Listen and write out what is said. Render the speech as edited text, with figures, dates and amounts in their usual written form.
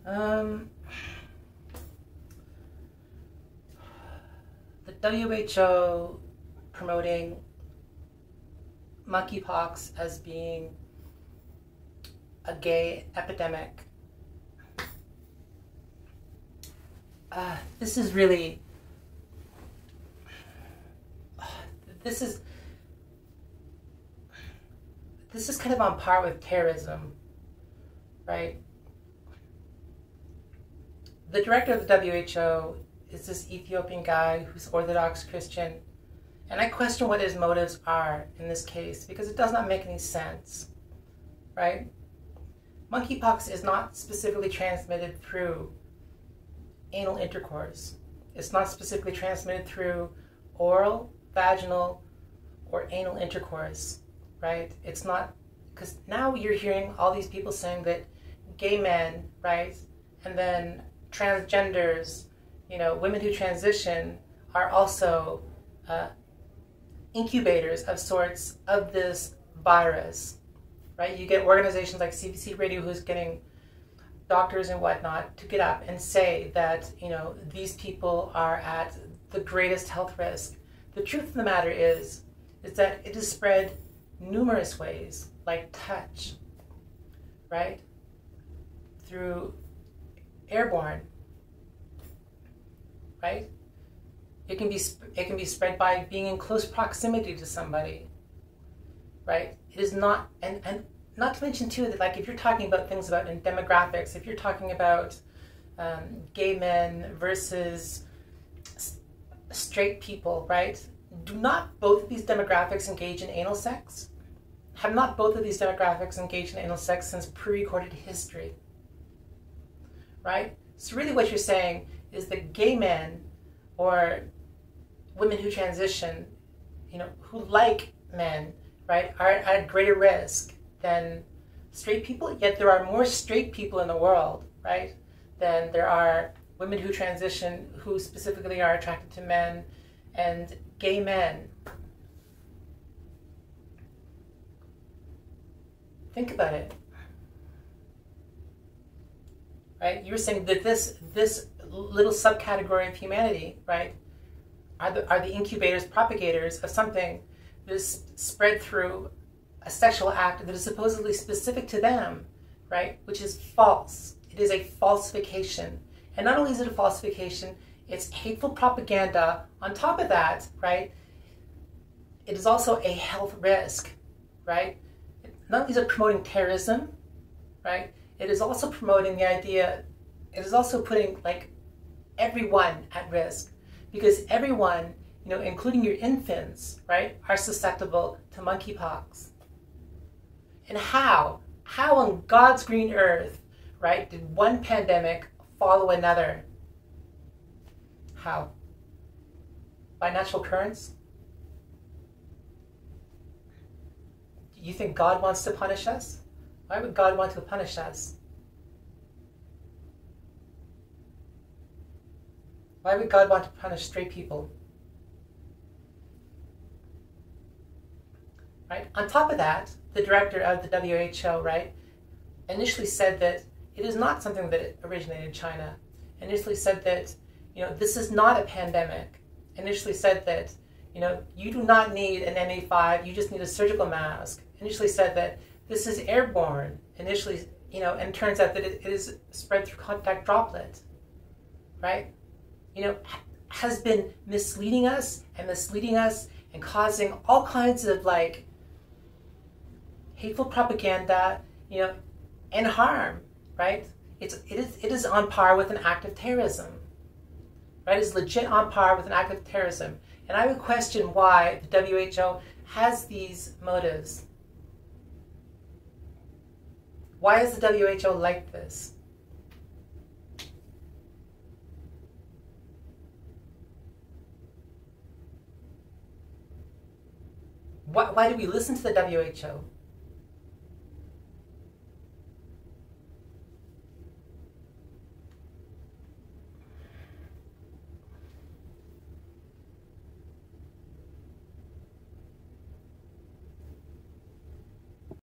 The WHO promoting monkeypox as being a gay epidemic. This is really, this is kind of on par with terrorism, right? The director of the WHO is this Ethiopian guy who's Orthodox Christian, and I question what his motives are in this case because it does not make any sense, right? Monkeypox is not specifically transmitted through anal intercourse. It's not specifically transmitted through oral, vaginal, or anal intercourse, right? It's not, because now you're hearing all these people saying that gay men, right, and then transgenders, you know, women who transition are also incubators of sorts of this virus, right? You get organizations like CBC Radio who's getting doctors and whatnot to get up and say that, you know, these people are at the greatest health risk. The truth of the matter is that it is spread numerous ways, like touch, right? Through airborne, right? It can be spread by being in close proximity to somebody, right? It is not, and not to mention too that, like, if you're talking about things about in demographics, if you're talking about gay men versus straight people, right? Do not both of these demographics engage in anal sex? Have not both of these demographics engaged in anal sex since pre-recorded history, right? So really what you're saying is that gay men or women who transition, you know, who like men, right, are at greater risk than straight people, yet there are more straight people in the world, right, than there are women who transition who specifically are attracted to men and gay men. Think about it, right? You were saying that this little subcategory of humanity, right, are the incubators, propagators of something that is spread through a sexual act that is supposedly specific to them, right, which is false. It is a falsification. And not only is it a falsification, it's hateful propaganda. On top of that, right, it is also a health risk, right? Not only is it promoting terrorism, right, it is also promoting the idea, it is also putting, like, everyone at risk, because everyone, you know, including your infants, right, are susceptible to monkeypox. And how on God's green earth, right, did one pandemic follow another? How? By natural occurrence? You think God wants to punish us? Why would God want to punish us? Why would God want to punish straight people? Right? On top of that, the director of the WHO, right, initially said that it is not something that originated in China. Initially said that, you know, this is not a pandemic. Initially said that, you know, you do not need an N95, you just need a surgical mask. Initially said that this is airborne. Initially, you know, and it turns out that it is spread through contact droplet, right? You know, has been misleading us and causing all kinds of, like, hateful propaganda, you know, and harm, right? It is on par with an act of terrorism, right? It's legit on par with an act of terrorism. And I would question why the WHO has these motives. Why is the WHO like this? Why do we listen to the WHO?